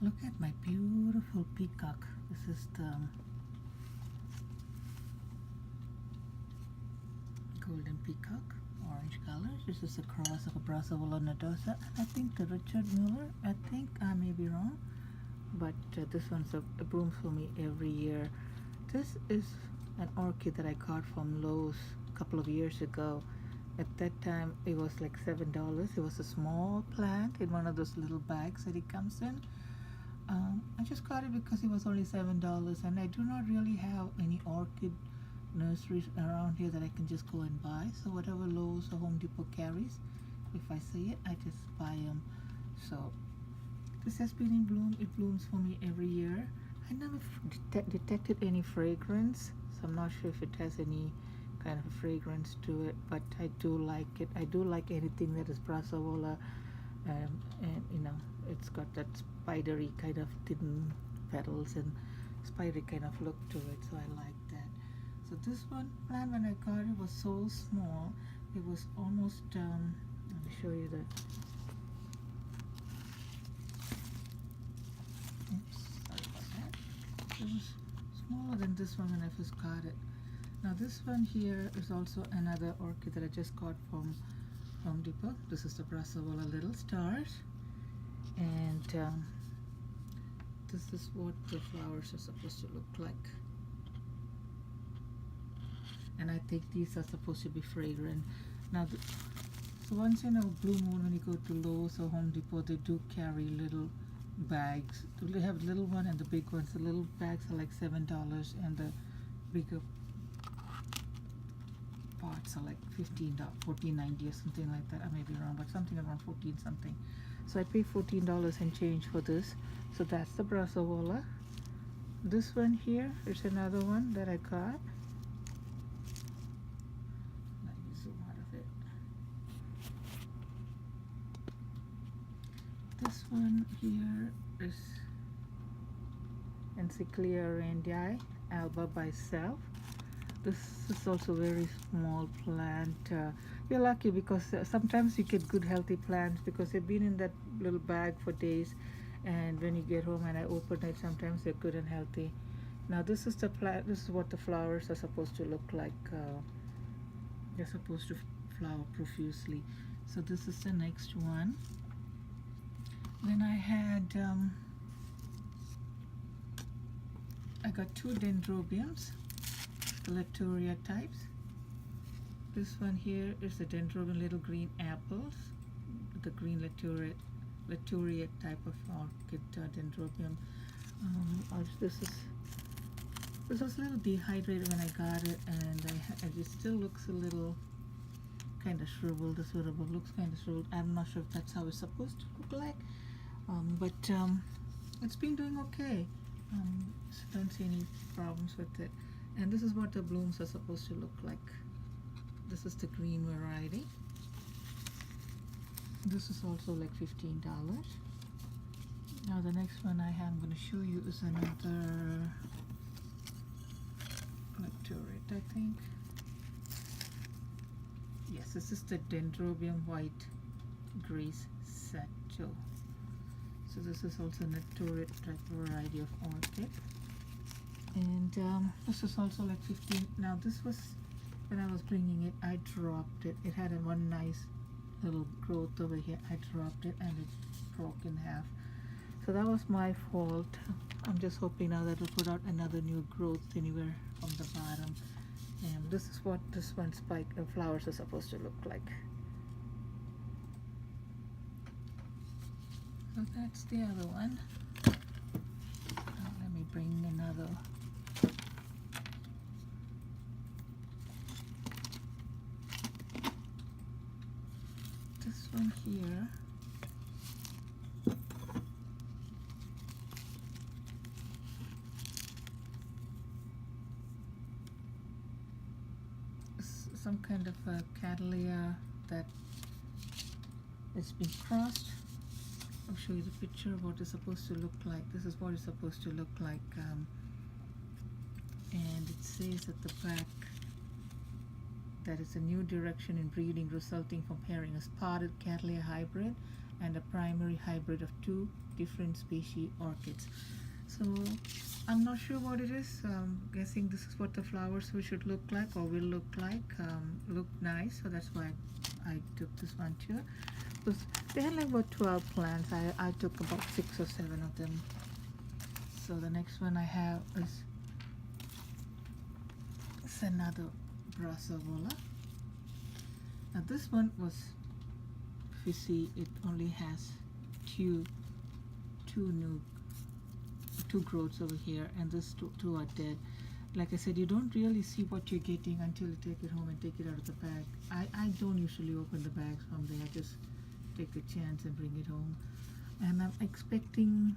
Look at my beautiful peacock. This is the golden peacock, orange color. This is a cross of a Brassavola nodosa. I think the Richard Muller. I think I may be wrong, but this one's a bloom for me every year. This is an orchid that I got from Lowe's a couple of years ago. At that time, it was like $7. It was a small plant in one of those little bags that it comes in. I just got it because it was only $7, and I do not really have any orchid nurseries around here that I can just go and buy. So whatever Lowe's or Home Depot carries, if I see it, I just buy them. So this has been in bloom. It blooms for me every year. I never detected any fragrance, so I'm not sure if it has any kind of a fragrance to it, but I do like it. I do like anything that is Brassavola, and you know, it's got that spidery kind of thin petals and spidery kind of look to it, so I like that. So this one plant, when I got it, was so small. It was almost let me show you the sorry about that. It was smaller than this one when I first got it. Now this one here is also another orchid that I just got from Home Depot. This is the Brassavola Little Stars, and this is what the flowers are supposed to look like. And I think these are supposed to be fragrant. Now, so once in a blue moon, when you go to Lowe's or Home Depot, they do carry little bags. They have little one and the big ones. The little bags are like $7, and the bigger pots are like $14.90 or something like that. I may be wrong, but something around 14 something. So I paid $14 and change for this. So that's the Brassavola. This one here is another one that I got. Let me zoom out of it. This one here is Encyclia Randii, Alba by Self. This is also a very small plant. You're lucky because sometimes you get good healthy plants because they've been in that little bag for days, and when you get home and I open it, sometimes they're good and healthy. Now this is the plant. This is what the flowers are supposed to look like. They're supposed to flower profusely. So this is the next one. Then I had I got two dendrobiums, the Laturia types. This one here is the dendrobium little green apples, the green Laturia type of orchid dendrobium. This was a little dehydrated when I got it, and it still looks a little kind of shriveled. This looks kind of shriveled. I'm not sure if that's how it's supposed to look like, but it's been doing okay. So don't see any problems with it. And this is what the blooms are supposed to look like. This is the green variety. This is also like $15. Now the next one I'm going to show you is another Lecturate, I think. Yes, this is the Dendrobium White Grace Sato. So this is also a Lecturate type variety of orchid. And this is also like 15. Now this was, when I was bringing it, I dropped it. It had one nice little growth over here. I dropped it and it broke in half. So that was my fault. I'm just hoping now that it'll put out another new growth anywhere from the bottom. And this is what this one spike flowers are supposed to look like. So that's the other one. Now let me bring another. This one here. Some kind of a Cattleya that it's been crossed. I'll show you the picture of what it's supposed to look like. This is what it's supposed to look like, and it says at the back that it's a new direction in breeding resulting from pairing a spotted Cattleya hybrid and a primary hybrid of two different species orchids. So I'm not sure what it is. Guessing this is what the flowers should look like or will look like. Look nice, so that's why I took this one too. Because they had like about 12 plants. I took about 6 or 7 of them. So the next one I have is another Brassavola. Now this one was, if you see, it only has two growths over here, and these two are dead. Like I said, you don't really see what you're getting until you take it home and take it out of the bag. I don't usually open the bags from there. I just take the chance and bring it home. And I'm expecting,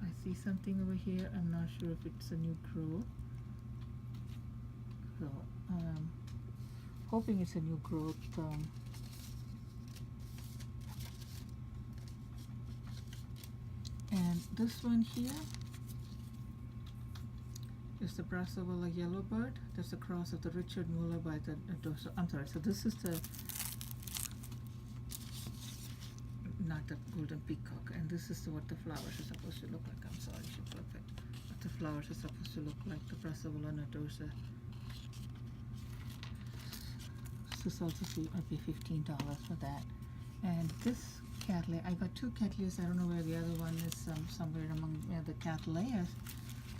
I see something over here. I'm not sure if it's a new growth. So hoping it's a new growth. And this one here is the Brassavola Yellowbird. That's a cross of the Richard Muller by the I'm sorry, so this is the, not the Golden Peacock, and this is what the flowers are supposed to look like. I'm sorry, I should flip it. What the flowers are supposed to look like, the Brassavola nodosa. This also might be $15 for that. And this Cattleya, I got 2 Cattleyas. I don't know where the other one is, somewhere among the Cattleyas.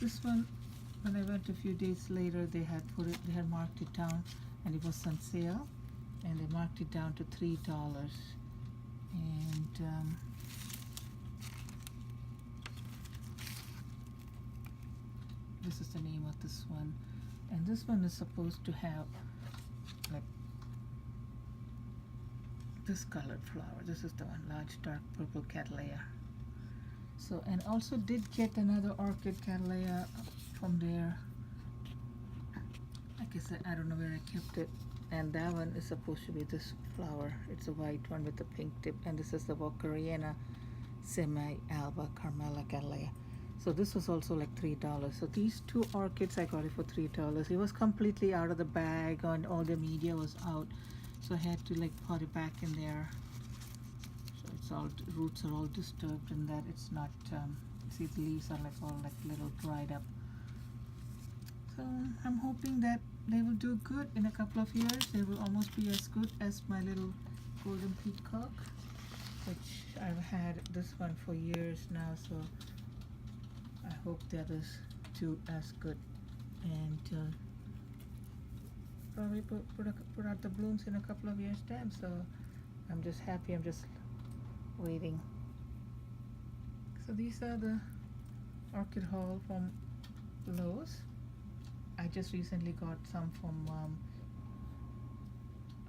This one, when I went a few days later, they had marked it down, and it was on sale, and they marked it down to $3. And this is the name of this one. And this one is supposed to have like this colored flower. This is the one, large dark purple Cattleya. So, and also did get another orchid Cattleya from there. Like I said, I don't know where I kept it. And that one is supposed to be this flower. It's a white one with a pink tip. And this is the Walkeriana semi-alba Carmela Cattleya. So this was also like $3. So these 2 orchids, I got it for $3. It was completely out of the bag, and all the media was out. So I had to like pot it back in there. So it's all, roots are all disturbed, and that it's not, see, the leaves are like all like little dried up. So I'm hoping that they will do good in a couple of years. They will almost be as good as my little Golden Peacock, which I've had this one for years now. So I hope the others do as good, and probably put out the blooms in a couple of years' time. So I'm just happy. I'm just waiting. So these are the orchid haul from Lowe's. I just recently got some from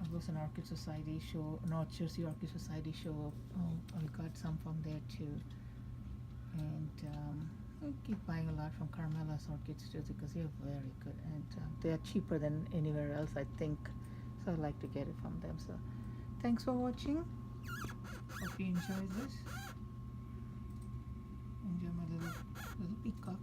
it was an Orchid Society show, North Jersey Orchid Society show. I got some from there too. And I keep buying a lot from Carmela's Orchids too, because they're very good, and they're cheaper than anywhere else, I think. So I like to get it from them. So thanks for watching. Hope you enjoyed this. Enjoy my little peacock.